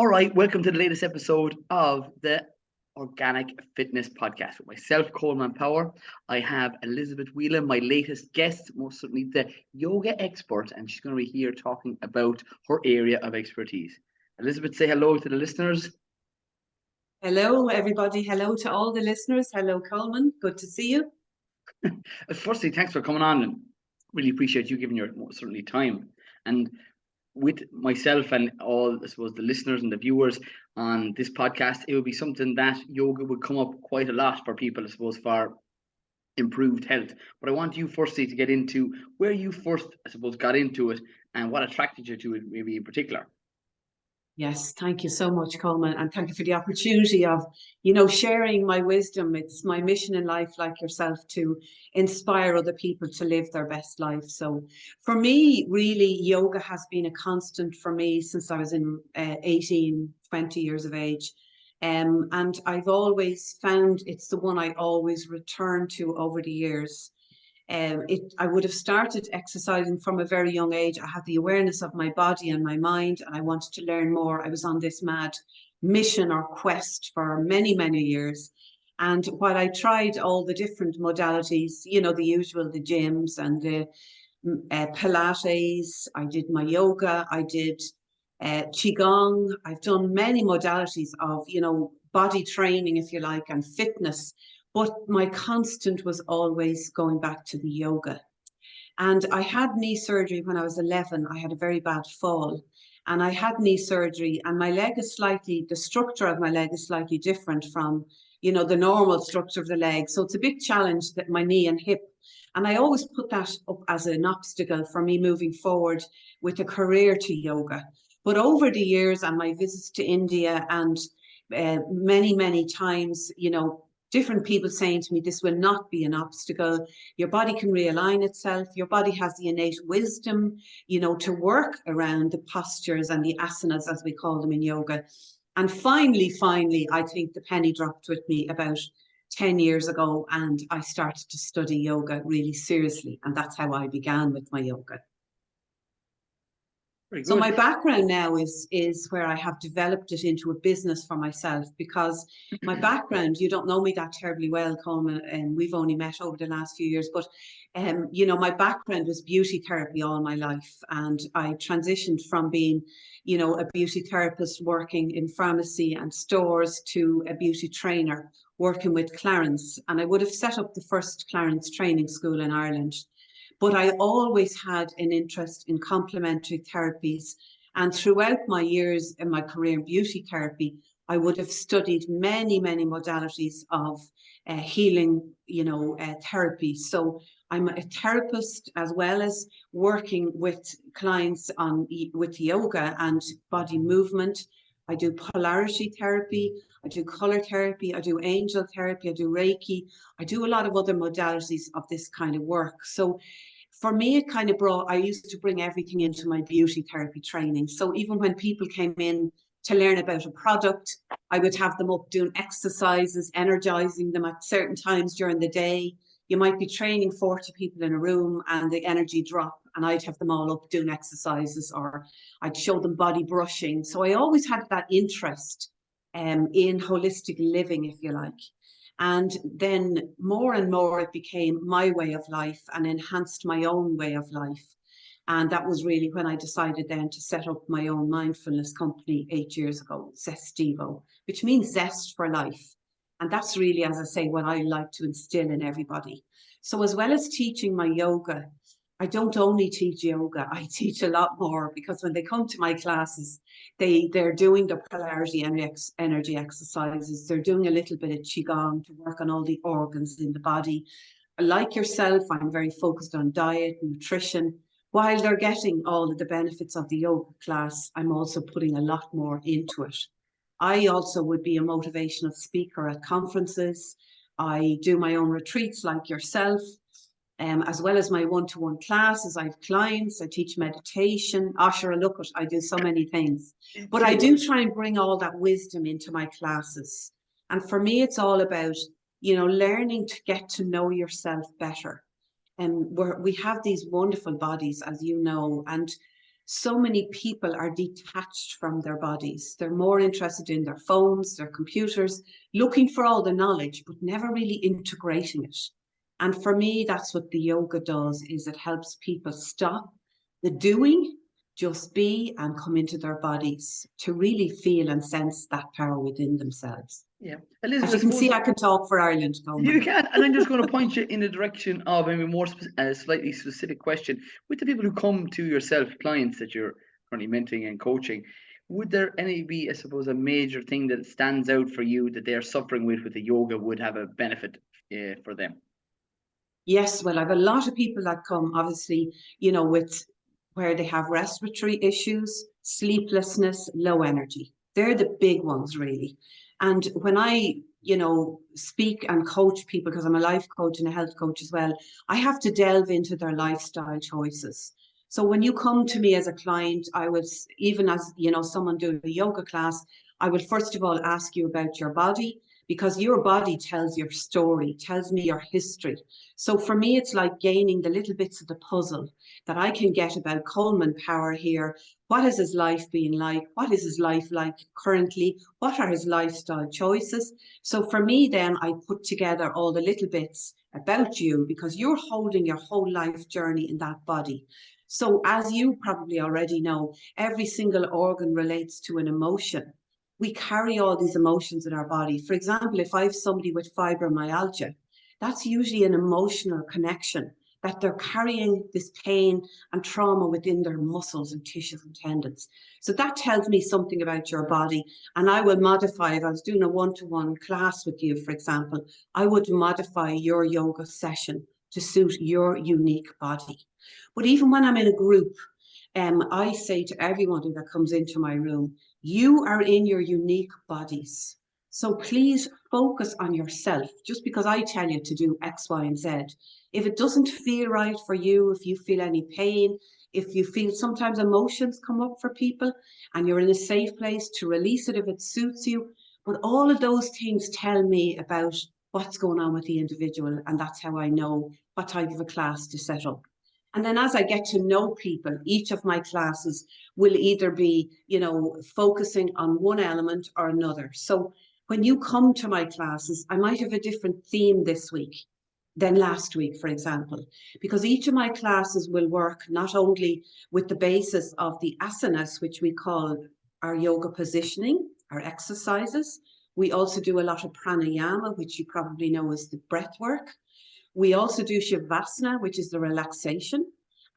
All right, welcome to the latest episode of the Organic Fitness Podcast with myself, Colman Power. I have Elizabeth Whelan, my latest guest, most certainly the yoga expert, and she's going to be here talking about her area of expertise. Elizabeth, say hello to the listeners. Hello, everybody. Hello to all the listeners. Hello, Colman. Good to see you. Firstly, thanks for coming on, and really appreciate you giving your certainly time. And with myself and all, I suppose, the listeners and the viewers on this podcast, it would be something that yoga would come up quite a lot for people, I suppose, for improved health. But I want you firstly to get into where you first, I suppose, got into it and what attracted you to it, maybe in particular. Yes, thank you so much, Colman, and thank you for the opportunity of, sharing my wisdom. It's my mission in life, like yourself, to inspire other people to live their best life. So for me, really, yoga has been a constant for me since I was in 18, 20 years of age. And I've always found it's the one I always return to over the years. I would have started exercising from a very young age. I had the awareness of my body and my mind, and I wanted to learn more. I was on this mad mission or quest for many, many years. And while I tried all the different modalities, the usual, the gyms and the Pilates, I did my yoga, I did Qigong. I've done many modalities of, body training, if you like, and fitness. But my constant was always going back to the yoga. And I had knee surgery when I was 11. I had a very bad fall. And I had knee surgery, and my leg is the structure of my leg is slightly different from, the normal structure of the leg. So it's a big challenge, that my knee and hip. And I always put that up as an obstacle for me moving forward with a career to yoga. But over the years and my visits to India and many, many times, different people saying to me, this will not be an obstacle. Your body can realign itself. Your body has the innate wisdom, to work around the postures and the asanas, as we call them in yoga. And finally, I think the penny dropped with me about 10 years ago, and I started to study yoga really seriously. And that's how I began with my yoga. So my background now is where I have developed it into a business for myself, because my background, you don't know me that terribly well, Colman, and we've only met over the last few years, but my background was beauty therapy all my life, and I transitioned from being, a beauty therapist working in pharmacy and stores to a beauty trainer working with Clarence, and I would have set up the first Clarence training school in Ireland. But I always had an interest in complementary therapies. And throughout my years in my career in beauty therapy, I would have studied many, many modalities of healing, therapy. So I'm a therapist as well as working with clients with yoga and body movement. I do polarity therapy, I do color therapy, I do angel therapy, I do Reiki. I do a lot of other modalities of this kind of work. So for me, it kind of I used to bring everything into my beauty therapy training. So even when people came in to learn about a product, I would have them up doing exercises, energizing them at certain times during the day. You might be training 40 people in a room and the energy drop, and I'd have them all up doing exercises, or I'd show them body brushing. So I always had that interest in holistic living, if you like. And then more and more it became my way of life and enhanced my own way of life. And that was really when I decided then to set up my own mindfulness company 8 years ago, Zestivo, which means zest for life. And that's really, as I say, what I like to instill in everybody. So as well as teaching my yoga, I don't only teach yoga, I teach a lot more, because when they come to my classes, they're doing the polarity energy exercises. They're doing a little bit of Qigong to work on all the organs in the body. Like yourself, I'm very focused on diet, nutrition. While they're getting all of the benefits of the yoga class, I'm also putting a lot more into it. I also would be a motivational speaker at conferences. I do my own retreats like yourself. As well as my one-to-one classes, I have clients, I teach meditation. Sure, look, I do so many things. But I do try and bring all that wisdom into my classes. And for me, it's all about, learning to get to know yourself better. And we have these wonderful bodies, as you know, and so many people are detached from their bodies. They're more interested in their phones, their computers, looking for all the knowledge, but never really integrating it. And for me, that's what the yoga does, is it helps people stop the doing, just be, and come into their bodies to really feel and sense that power within themselves. Yeah. As Elizabeth, I you can suppose see, I can talk for Ireland, Colman. you can, and I'm just going to point you in the direction of a more slightly specific question. With the people who come to yourself, clients that you're currently mentoring and coaching, would there any be, I suppose, a major thing that stands out for you that they're suffering with the yoga would have a benefit for them? Yes, well, I have a lot of people that come, obviously, with where they have respiratory issues, sleeplessness, low energy. They're the big ones, really. And when I, speak and coach people, because I'm a life coach and a health coach as well, I have to delve into their lifestyle choices. So when you come to me as a client, I would, even as, someone doing a yoga class, I would first of all ask you about your body, because your body tells your story, tells me your history. So for me, it's like gaining the little bits of the puzzle that I can get about Colman Power here. What has his life been like? What is his life like currently? What are his lifestyle choices? So for me, then I put together all the little bits about you, because you're holding your whole life journey in that body. So as you probably already know, every single organ relates to an emotion. We carry all these emotions in our body. For example, if I have somebody with fibromyalgia, that's usually an emotional connection, that they're carrying this pain and trauma within their muscles and tissues and tendons. So that tells me something about your body. And I will modify, if I was doing a one-to-one class with you, for example, I would modify your yoga session to suit your unique body. But even when I'm in a group, I say to everyone that comes into my room, you are in your unique bodies. So please focus on yourself. Just because I tell you to do X, Y, and Z, if it doesn't feel right for you, if you feel any pain, if you feel sometimes emotions come up for people and you're in a safe place to release it if it suits you. But all of those things tell me about what's going on with the individual. And that's how I know what type of a class to set up. And then as I get to know people, each of my classes will either be, focusing on one element or another. So when you come to my classes, I might have a different theme this week than last week, for example, because each of my classes will work not only with the basis of the asanas, which we call our yoga positioning, our exercises. We also do a lot of pranayama, which you probably know is the breath work. We also do Shavasana, which is the relaxation,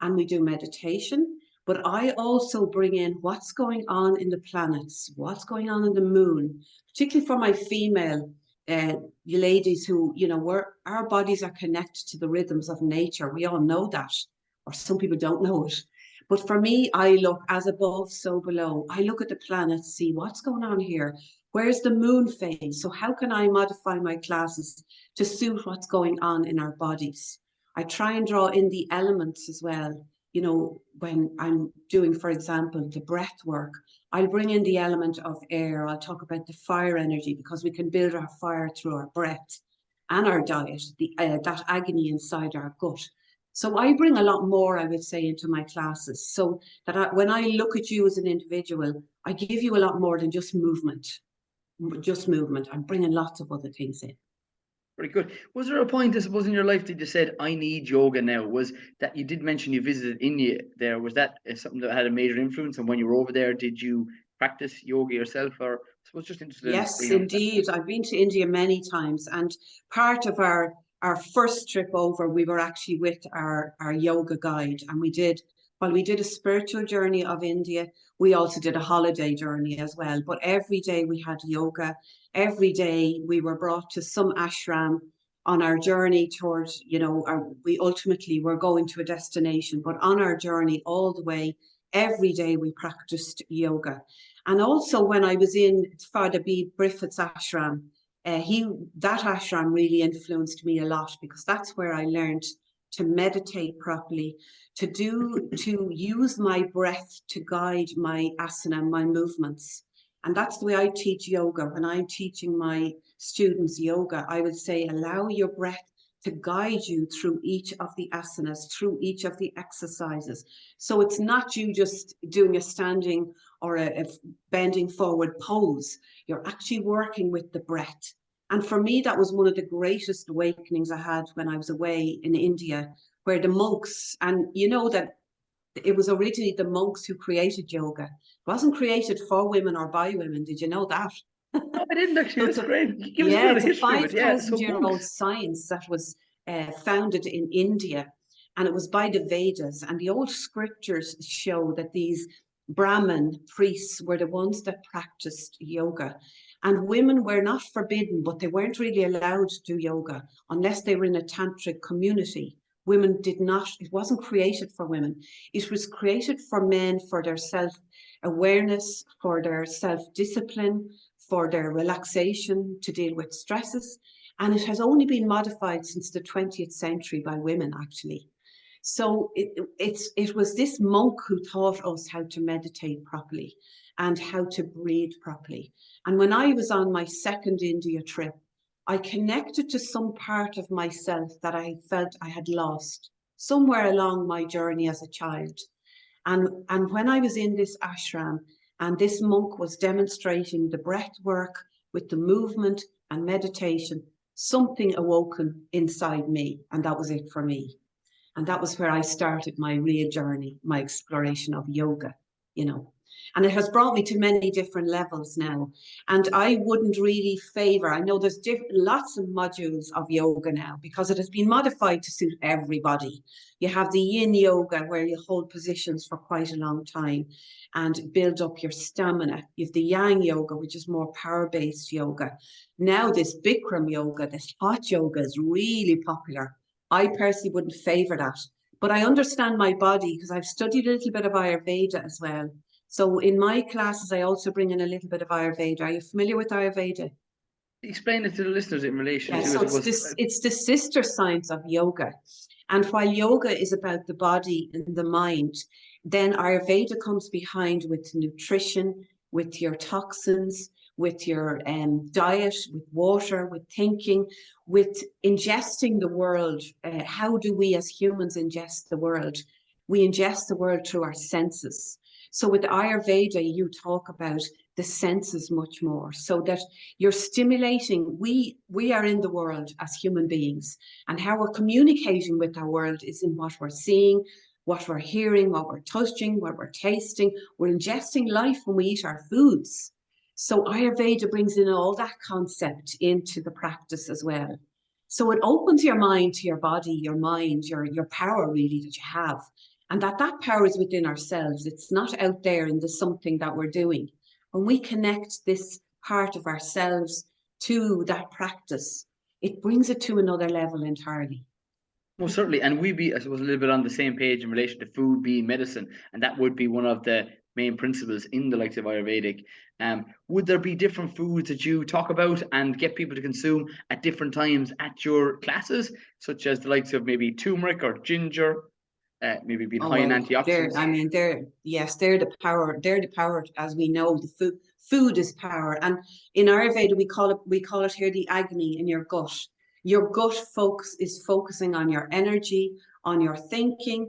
and we do meditation. But I also bring in what's going on in the planets, what's going on in the moon, particularly for my female you ladies who, our bodies are connected to the rhythms of nature. We all know that, or some people don't know it. But for me, I look as above, so below. I look at the planets, see what's going on here. Where's the moon phase? So how can I modify my classes to suit what's going on in our bodies? I try and draw in the elements as well. When I'm doing, for example, the breath work, I'll bring in the element of air. I'll talk about the fire energy, because we can build our fire through our breath and our diet, that agony inside our gut. So I bring a lot more, I would say, into my classes, so that when I look at you as an individual, I give you a lot more than just movement. I'm bringing lots of other things in. Very good. Was there a point, I suppose, in your life that you said, I need yoga now? Was that, you did mention you visited India there, was that something that had a major influence? And when you were over there, did you practice yoga yourself? Or I was just interested in, Yes, indeed. I've been to India many times, and part of our first trip over, we were actually with our yoga guide, and we did a spiritual journey of India, we also did a holiday journey as well. But every day we had yoga. Every day we were brought to some ashram on our journey towards, we ultimately were going to a destination, but on our journey all the way, every day we practiced yoga. And also when I was in Father B. Griffith's ashram, that ashram really influenced me a lot, because that's where I learned to meditate properly, to use my breath to guide my asana, my movements. And that's the way I teach yoga. When I'm teaching my students yoga, I would say, allow your breath to guide you through each of the asanas, through each of the exercises. So it's not you just doing a standing or a bending forward pose. You're actually working with the breath. And for me, that was one of the greatest awakenings I had when I was away in India, where the monks, and you know that it was originally the monks who created yoga. It wasn't created for women or by women. Did you know that? No, I didn't actually. So That's great. Give us a bit yeah, of the it's a history of it. Yeah. So 5,000-year-old monks. science that was founded in India, and it was by the Vedas. And the old scriptures show that these Brahmin priests were the ones that practiced yoga. And women were not forbidden, but they weren't really allowed to do yoga unless they were in a tantric community. Women did not, it wasn't created for women. It was created for men, for their self-awareness, for their self-discipline, for their relaxation, to deal with stresses. And it has only been modified since the 20th century by women, actually. So it was this monk who taught us how to meditate properly and how to breathe properly. And when I was on my second India trip, I connected to some part of myself that I felt I had lost somewhere along my journey as a child. And when I was in this ashram and this monk was demonstrating the breath work with the movement and meditation, something awoken inside me, and that was it for me. And that was where I started my real journey, my exploration of yoga, you know. And it has brought me to many different levels now. And I wouldn't really favor, I know there's lots of modules of yoga now because it has been modified to suit everybody. You have the yin yoga where you hold positions for quite a long time and build up your stamina. You have the yang yoga, which is more power-based yoga. Now this Bikram yoga, this hot yoga is really popular. I personally wouldn't favor that, but I understand my body because I've studied a little bit of Ayurveda as well. So in my classes, I also bring in a little bit of Ayurveda. Are you familiar with Ayurveda? Explain it to the listeners in relation Yeah, to, so I suppose. it's the sister science of yoga. And while yoga is about the body and the mind, then Ayurveda comes behind with nutrition, with your toxins, with your diet, with water, with thinking, with ingesting the world. How do we as humans ingest the world? We ingest the world through our senses. So with Ayurveda, you talk about the senses much more, so that you're stimulating. We are in the world as human beings, and how we're communicating with our world is in what we're seeing, what we're hearing, what we're touching, what we're tasting. We're ingesting life when we eat our foods. So Ayurveda brings in all that concept into the practice as well. So it opens your mind to your body, your mind, your power really that you have. And that power is within ourselves. It's not out there in the something that we're doing. When we connect this part of ourselves to that practice, it brings it to another level entirely. Most certainly, and we be, I suppose, a little bit on the same page in relation to food being medicine, and that would be one of the main principles in the likes of Ayurvedic. Would there be different foods that you talk about and get people to consume at different times at your classes, such as the likes of maybe turmeric or ginger, maybe being high in antioxidants? They're the power. They're the power, as we know. The food is power, and in Ayurveda we call it here the Agni in your gut. Your gut is focusing on your energy, on your thinking.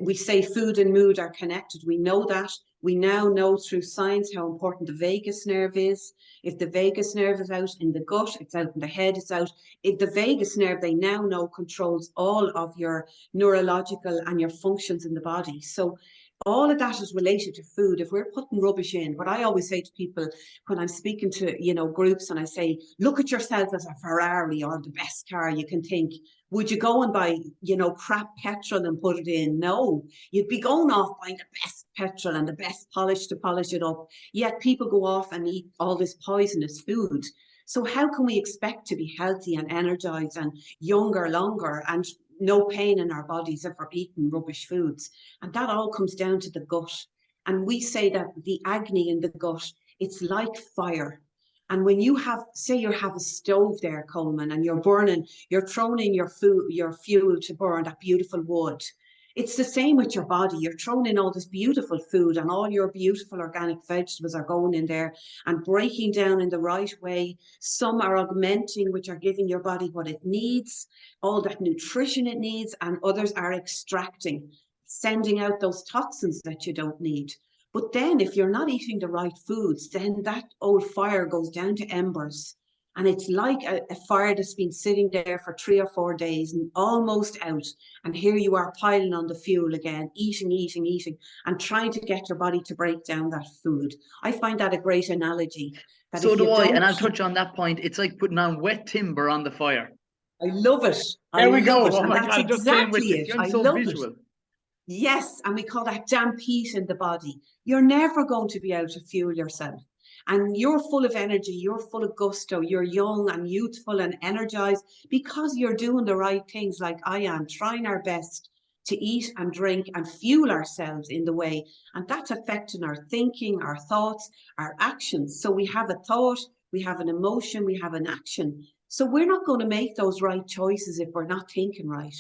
We say food and mood are connected. We know that. We now know through science how important the vagus nerve is. If the vagus nerve is out in the gut, it's out in the head, it's out. If the vagus nerve, they now know, controls all of your neurological and your functions in the body. So all of that is related to food. If we're putting rubbish in, what I always say to people when I'm speaking to, groups, and I say, look at yourself as a Ferrari or the best car you can think. Would you go and buy, crap petrol and put it in? No, you'd be going off buying the best petrol and the best polish to polish it up. Yet people go off and eat all this poisonous food. So how can we expect to be healthy and energized and younger, longer, and no pain in our bodies if we're eating rubbish foods? And that all comes down to the gut. And we say that the Agni in the gut, it's like fire. And when you have, say you have a stove there, Colman, and you're throwing in your fuel to burn that beautiful wood. It's the same with your body. You're throwing in all this beautiful food and all your beautiful organic vegetables are going in there and breaking down in the right way. Some are augmenting, which are giving your body what it needs, all that nutrition it needs, and others are extracting, sending out those toxins that you don't need. But then if you're not eating the right foods, then that old fire goes down to embers. And it's like a fire that's been sitting there for 3 or 4 days and almost out. And here you are piling on the fuel again, eating, and trying to get your body to break down that food. I find that a great analogy. That So if you do I, don't, and I'll touch on that point. It's like putting on wet timber on the fire. I love it. I There we go. love it. Oh And my that's God, just playing with exactly it. it. I'm I so love it. visual. Yes, and we call that damp heat in the body. You're never going to be able to fuel yourself. And you're full of energy, you're full of gusto, you're young and youthful and energized because you're doing the right things like I am, trying our best to eat and drink and fuel ourselves in the way. And that's affecting our thinking, our thoughts, our actions. So we have a thought, we have an emotion, we have an action. So we're not going to make those right choices if we're not thinking right.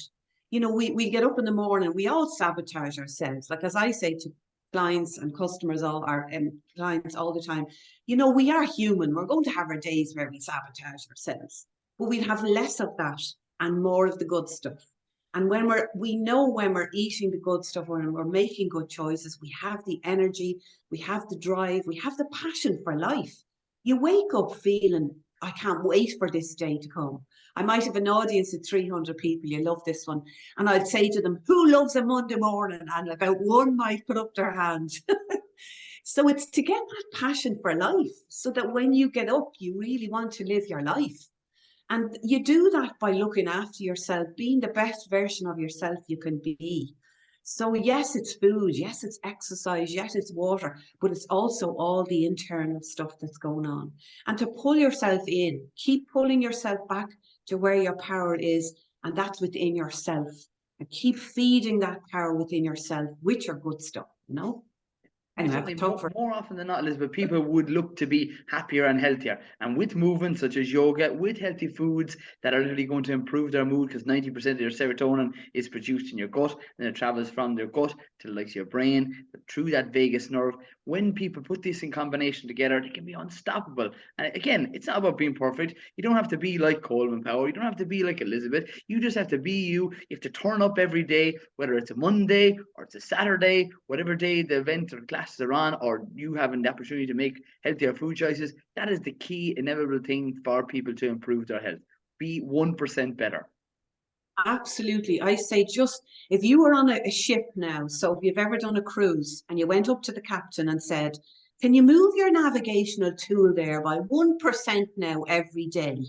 You know, we get up in the morning, we all sabotage ourselves. Like as I say to clients and customers, all our clients all the time, you know, we are human. We're going to have our days where we sabotage ourselves, but we'll have less of that and more of the good stuff. And when we know when we're eating the good stuff, when we're making good choices, we have the energy, we have the drive, we have the passion for life. You wake up feeling, I can't wait for this day to come. I might have an audience of 300 people. You love this one. And I'd say to them, who loves a Monday morning? And about one might put up their hand. So it's to get that passion for life so that when you get up, you really want to live your life. And you do that by looking after yourself, being the best version of yourself you can be. So yes, it's food, yes, it's exercise, yes, it's water, but it's also all the internal stuff that's going on. And to pull yourself in, keep pulling yourself back to where your power is, and that's within yourself. And keep feeding that power within yourself with your good stuff, you know? Anyway, I've Certainly, talked for more often than not, Elizabeth, people would look to be happier and healthier. And with movements such as yoga, with healthy foods that are really going to improve their mood, because 90% of your serotonin is produced in your gut, and it travels from your gut to like your brain through that vagus nerve. When people put this in combination together, they can be unstoppable. And again, it's not about being perfect. You don't have to be like Colman Power. You don't have to be like Elizabeth. You just have to be you. You have to turn up every day, whether it's a Monday or it's a Saturday, whatever day the event or class are on, or you having the opportunity to make healthier food choices. That is the key inevitable thing for people to improve their health. Be 1% better. Absolutely. I say just if you were on a ship now, so if you've ever done a cruise and you went up to the captain and said, can you move your navigational tool there by 1% now every day?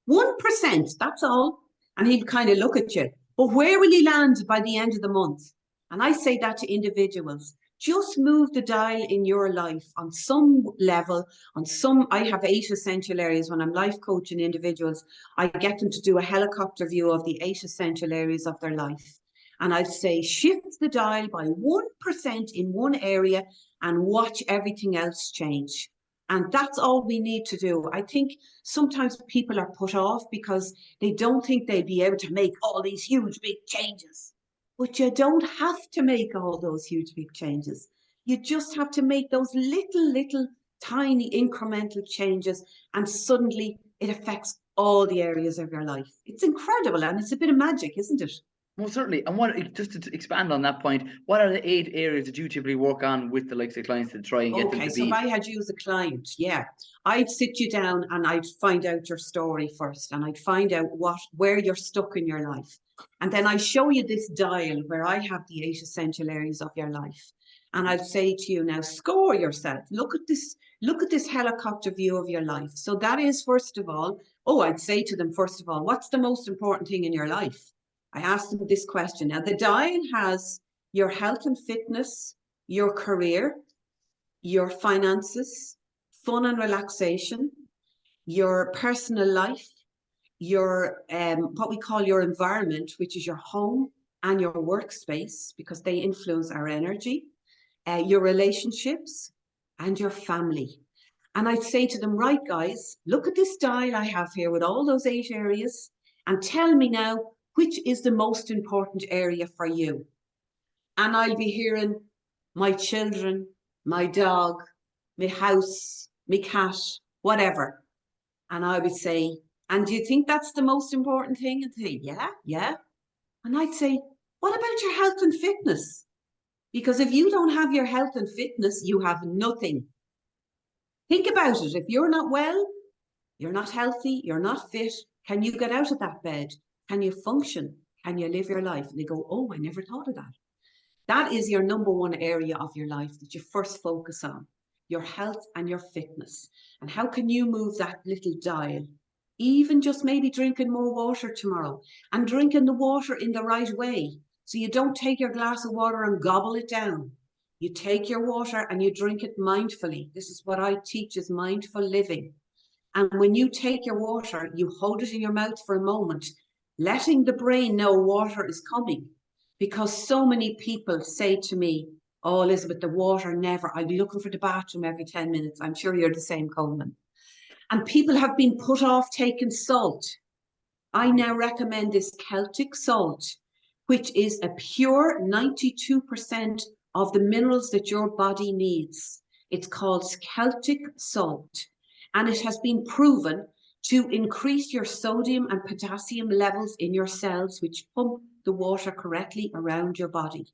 1%, that's all. And he'd kind of look at you. But where will you land by the end of the month? And I say that to individuals. Just move the dial in your life on some level, I have 8 essential areas when I'm life coaching individuals. I get them to do a helicopter view of the 8 essential areas of their life. And I'd say shift the dial by 1% in one area and watch everything else change. And that's all we need to do. I think sometimes people are put off because they don't think they'll be able to make all these huge, big changes. But you don't have to make all those huge, big changes. You just have to make those little, tiny incremental changes, and suddenly it affects all the areas of your life. It's incredible, and it's a bit of magic, isn't it? Most certainly. And what, just to expand on that point, what are the 8 areas that you typically work on with the likes of clients to try and get them Okay, to so if be? I had you as a client, yeah, I'd sit you down and I'd find out your story first, and I'd find out where you're stuck in your life. And then I show you this dial where I have the 8 essential areas of your life. And I'd say to you now, score yourself. Look at this helicopter view of your life. So that is, first of all, I'd say to them, first of all, what's the most important thing in your life? I asked them this question. Now, the dial has your health and fitness, your career, your finances, fun and relaxation, your personal life, your what we call your environment, which is your home and your workspace, because they influence our energy, your relationships, and your family. And I'd say to them, right, guys, look at this dial I have here with all those 8 areas, and tell me now, which is the most important area for you? And I'll be hearing my children, my dog, my house, my cat, whatever. And I would say, and do you think that's the most important thing? And they say, yeah, yeah. And I'd say, what about your health and fitness? Because if you don't have your health and fitness, you have nothing. Think about it. If you're not well, you're not healthy, you're not fit, can you get out of that bed? Can you function? Can you live your life? And they go, oh, I never thought of that. That is your number one area of your life that you first focus on, your health and your fitness. And how can you move that little dial? Even just maybe drinking more water tomorrow and drinking the water in the right way. So you don't take your glass of water and gobble it down. You take your water and you drink it mindfully. This is what I teach is mindful living. And when you take your water, you hold it in your mouth for a moment, letting the brain know water is coming. Because so many people say to me, oh, Elizabeth, the water never, I'll be looking for the bathroom every 10 minutes. I'm sure you're the same, Colman. And people have been put off taking salt. I now recommend this Celtic salt, which is a pure 92% of the minerals that your body needs. It's called Celtic salt. And it has been proven to increase your sodium and potassium levels in your cells, which pump the water correctly around your body.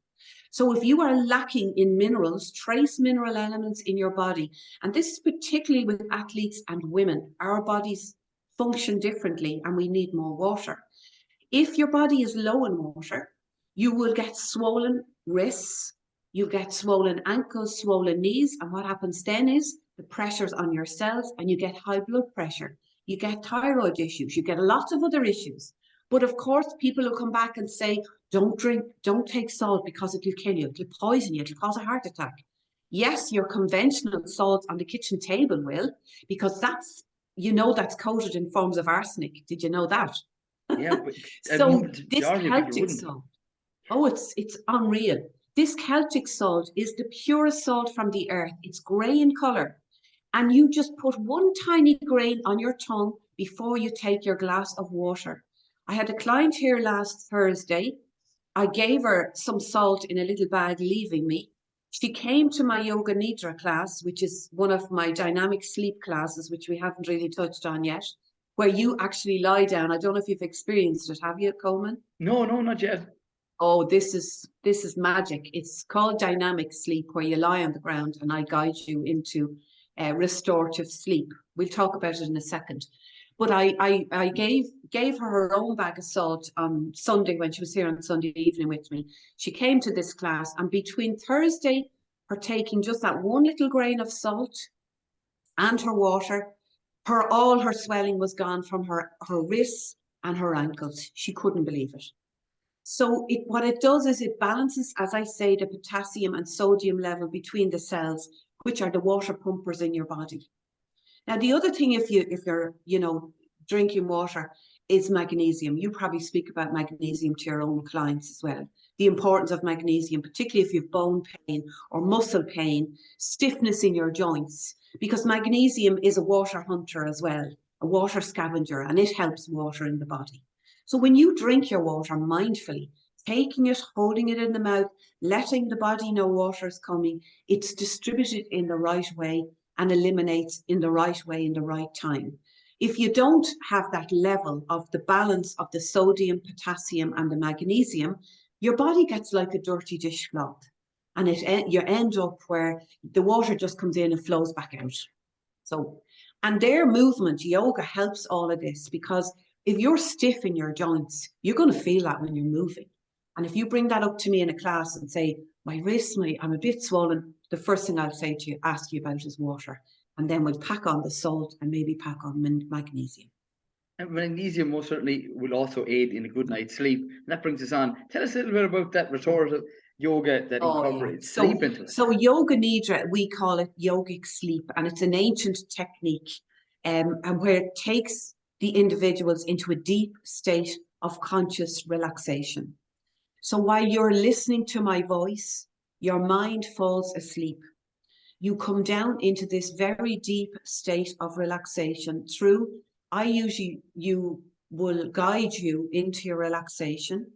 So if you are lacking in minerals, trace mineral elements in your body, and this is particularly with athletes and women, our bodies function differently and we need more water. If your body is low in water, you will get swollen wrists, you get swollen ankles, swollen knees, and what happens then is the pressures on your cells and you get high blood pressure, you get thyroid issues, you get a lot of other issues. But of course, people will come back and say, don't drink, don't take salt because it'll kill you, it'll poison you, it'll cause a heart attack. Yes, your conventional salt on the kitchen table will, because that's, you know, that's coated in forms of arsenic. Did you know that? Yeah, but So the this majority of people Celtic wouldn't. salt, oh, it's unreal. This Celtic salt is the purest salt from the earth. It's grey in colour. And you just put one tiny grain on your tongue before you take your glass of water. I had a client here last Thursday. I gave her some salt in a little bag leaving me. She came to my Yoga Nidra class, which is one of my dynamic sleep classes, which we haven't really touched on yet, where you actually lie down. I don't know if you've experienced it. Have you, Colman? No, not yet. Oh, this is magic. It's called dynamic sleep, where you lie on the ground and I guide you into restorative sleep. We'll talk about it in a second. But I gave her own bag of salt on Sunday when she was here on Sunday evening with me. She came to this class, and between Thursday, her taking just that one little grain of salt and her water, all her swelling was gone from her wrists and her ankles. She couldn't believe it. So what it does is it balances, as I say, the potassium and sodium level between the cells, which are the water pumpers in your body. Now, the other thing, if you're drinking water, is magnesium. You probably speak about magnesium to your own clients as well. The importance of magnesium, particularly if you have bone pain or muscle pain, stiffness in your joints, because magnesium is a water hunter as well, a water scavenger, and it helps water in the body. So when you drink your water mindfully, taking it, holding it in the mouth, letting the body know water is coming, it's distributed in the right way and eliminates in the right way in the right time. If you don't have that level of the balance of the sodium, potassium, and the magnesium, your body gets like a dirty dishcloth, and you end up where the water just comes in and flows back out. So, and their movement, yoga helps all of this, because if you're stiff in your joints, you're going to feel that when you're moving. And if you bring that up to me in a class and say, my wrist, I'm a bit swollen, the first thing I'll say to you, ask you about is water. And then we'll pack on the salt and maybe pack on magnesium. And magnesium most certainly will also aid in a good night's sleep. And that brings us on. Tell us a little bit about that restorative yoga that incorporates sleep into it. So Yoga Nidra, we call it yogic sleep, and it's an ancient technique, and where it takes the individuals into a deep state of conscious relaxation. So while you're listening to my voice, your mind falls asleep. You come down into this very deep state of relaxation through, you will guide you into your relaxation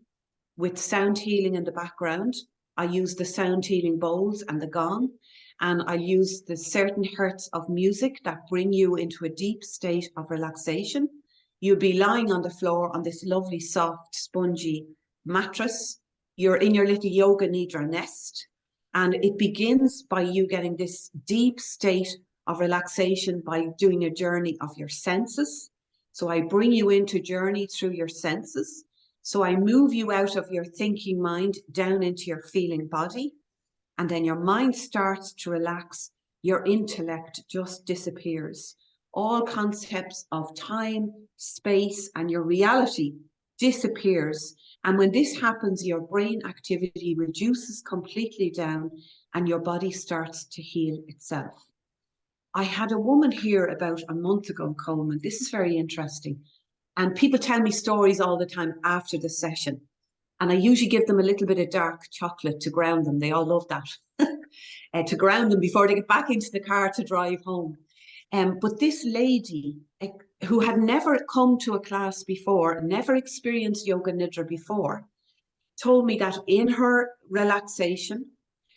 with sound healing in the background. I use the sound healing bowls and the gong, and I use the certain hertz of music that bring you into a deep state of relaxation. You'll be lying on the floor on this lovely, soft, spongy mattress. You're in your little yoga nidra nest, and it begins by you getting this deep state of relaxation by doing a journey of your senses. So I bring you into journey through your senses. So I move you out of your thinking mind down into your feeling body. And then your mind starts to relax. Your intellect just disappears. All concepts of time, space, and your reality disappears. And when this happens, your brain activity reduces completely down and your body starts to heal itself. I had a woman here about a month ago, Colman. This is very interesting. And people tell me stories all the time after the session. And I usually give them a little bit of dark chocolate to ground them. They all love that. To ground them before they get back into the car to drive home. But this lady who had never come to a class before, never experienced yoga nidra before, told me that in her relaxation,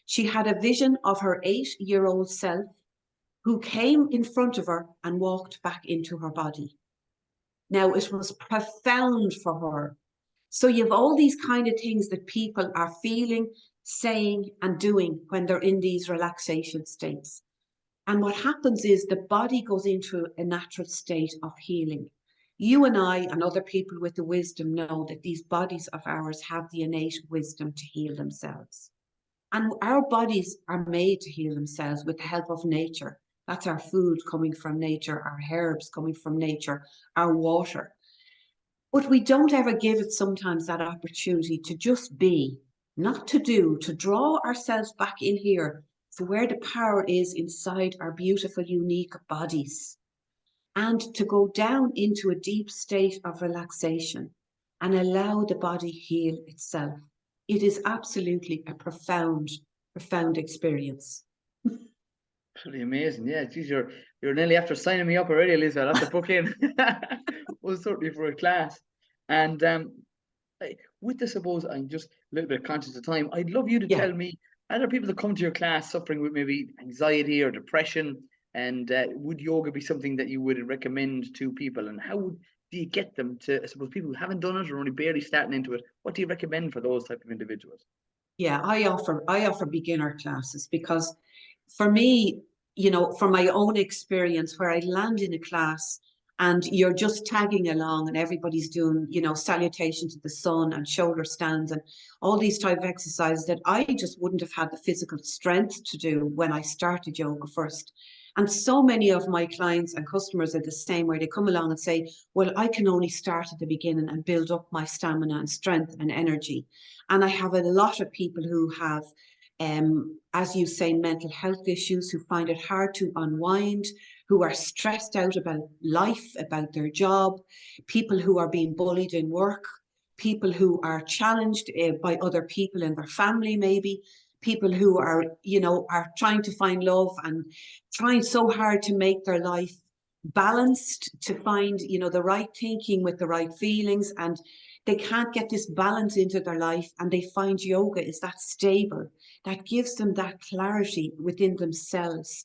she had a vision of her 8-year-old self who came in front of her and walked back into her body. Now, it was profound for her. So you have all these kind of things that people are feeling, saying, and doing when they're in these relaxation states. And what happens is the body goes into a natural state of healing. You and I and other people with the wisdom know that these bodies of ours have the innate wisdom to heal themselves. And our bodies are made to heal themselves with the help of nature. That's our food coming from nature, our herbs coming from nature, our water. But we don't ever give it sometimes that opportunity to just be, not to do, to draw ourselves back in here to where the power is inside our beautiful, unique bodies, and to go down into a deep state of relaxation and allow the body heal itself. It is absolutely a profound, profound experience. Pretty amazing. Yeah, geez, you're nearly after signing me up already, Elizabeth. I'll have to book in. Well, certainly for a class. And with this, I suppose I'm just a little bit conscious of time. I'd love you to tell me, are there people that come to your class suffering with maybe anxiety or depression? And would yoga be something that you would recommend to people? And how do you get them to, I suppose, people who haven't done it or only barely starting into it? What do you recommend for those type of individuals? Yeah, I offer beginner classes because for me, you know, from my own experience, where I land in a class and you're just tagging along and everybody's doing, you know, salutation to the sun and shoulder stands and all these type of exercises that I just wouldn't have had the physical strength to do when I started yoga first. And so many of my clients and customers are the same, where they come along and say, well, I can only start at the beginning and build up my stamina and strength and energy. And I have a lot of people who have as you say, mental health issues, who find it hard to unwind, who are stressed out about life, about their job, people who are being bullied in work, people who are challenged by other people in their family, maybe, people who are, you know, are trying to find love and trying so hard to make their life balanced, to find, you know, the right thinking with the right feelings, and they can't get this balance into their life, and they find yoga is that stable that gives them that clarity within themselves.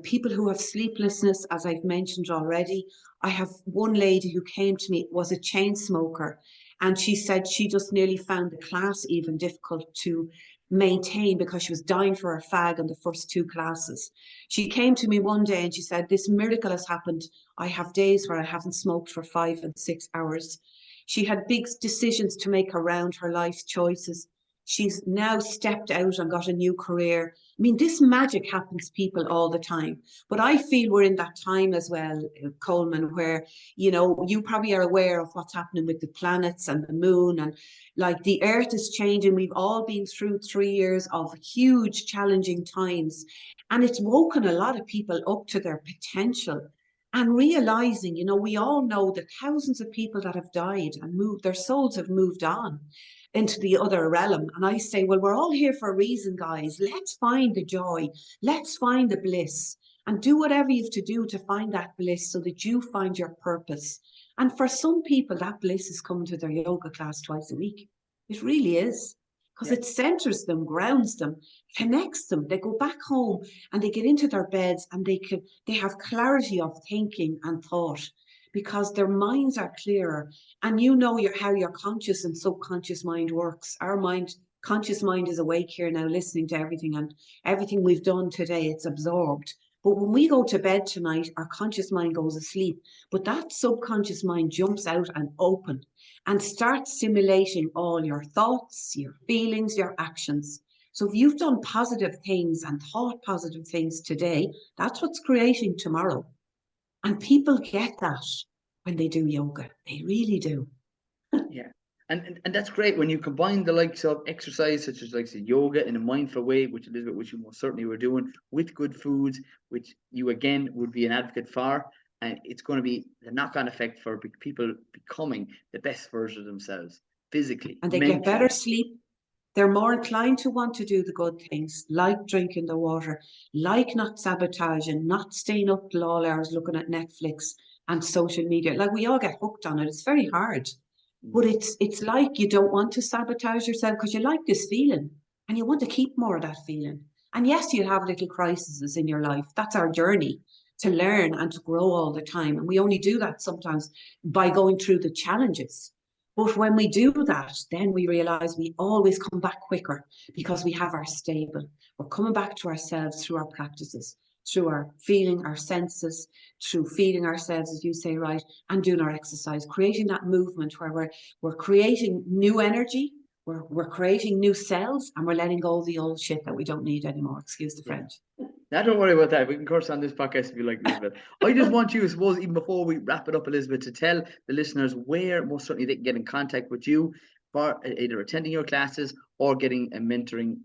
People who have sleeplessness, as I've mentioned already. I have one lady who came to me, was a chain smoker, and she said she just nearly found the class even difficult to maintain because she was dying for her fag on the first 2 classes. She came to me one day and she said, this miracle has happened. I have days where I haven't smoked for 5 and 6 hours. She had big decisions to make around her life choices. She's now stepped out and got a new career. I mean, this magic happens to people all the time. But I feel we're in that time as well, Colman, where, you know, you probably are aware of what's happening with the planets and the moon, and like the earth is changing. We've all been through 3 years of huge, challenging times. And it's woken a lot of people up to their potential. And realizing, you know, we all know that thousands of people that have died and moved, their souls have moved on into the other realm. And I say, well, we're all here for a reason, guys. Let's find the joy. Let's find the bliss, and do whatever you have to do to find that bliss so that you find your purpose. And for some people, that bliss is coming to their yoga class twice a week. It really is. because Yeah. it centers them, grounds them, connects them. They go back home and they get into their beds and they have clarity of thinking and thought because their minds are clearer. And you know how your conscious and subconscious mind works. Our mind, conscious mind, is awake here now, listening to everything, and everything we've done today, it's absorbed. But when we go to bed tonight, our conscious mind goes asleep, but that subconscious mind jumps out and open and starts simulating all your thoughts, your feelings, your actions. So if you've done positive things and thought positive things today, that's what's creating tomorrow. And people get that when they do yoga. They really do. Yeah. And that's great when you combine the likes of exercise, such as like say yoga in a mindful way, which Elizabeth, which you most certainly were doing, with good foods, which you again would be an advocate for. And it's going to be the knock-on effect for people becoming the best version of themselves, physically, And they mentally. get better sleep. They're more inclined to want to do the good things, like drinking the water, like not sabotaging, not staying up till all hours looking at Netflix and social media. Like, we all get hooked on it. It's very hard. But it's like you don't want to sabotage yourself because you like this feeling and you want to keep more of that feeling. And yes, you'll have little crises in your life. That's our journey, to learn and to grow all the time. And we only do that sometimes by going through the challenges. But when we do that, then we realize we always come back quicker because we have our stable. We're coming back to ourselves through our practices, through our feeling, our senses, through feeding ourselves, as you say, right, and doing our exercise, creating that movement where we're creating new energy, we're creating new cells, and we're letting go of the old shit that we don't need anymore. Excuse the French. Now, don't worry about that. We can curse on this podcast if you like, Elizabeth. I just want you, I suppose, even before we wrap it up, Elizabeth, to tell the listeners where most certainly they can get in contact with you for either attending your classes or getting a mentoring,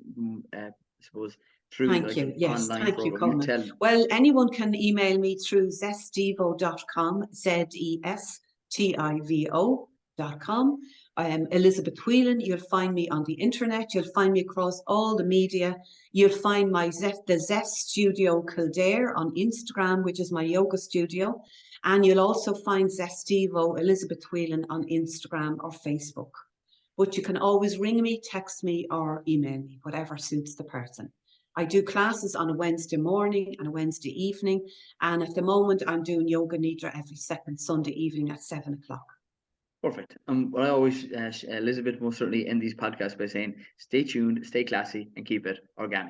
I suppose, through Thank like you. an Yes, online thank you, program. You Colman. tell them. Well, anyone can email me through zestivo.com, Zestivo.com. Elizabeth Whelan. You'll find me on the internet. You'll find me across all the media. You'll find the Zest Studio Kildare on Instagram, which is my yoga studio. And you'll also find Zestivo Elizabeth Whelan on Instagram or Facebook. But you can always ring me, text me, or email me, whatever suits the person. I do classes on a Wednesday morning and a Wednesday evening. And at the moment, I'm doing Yoga Nidra every second Sunday evening at 7 o'clock. Perfect. Well, I always, Elizabeth, most certainly end these podcasts by saying, stay tuned, stay classy, and keep it organic.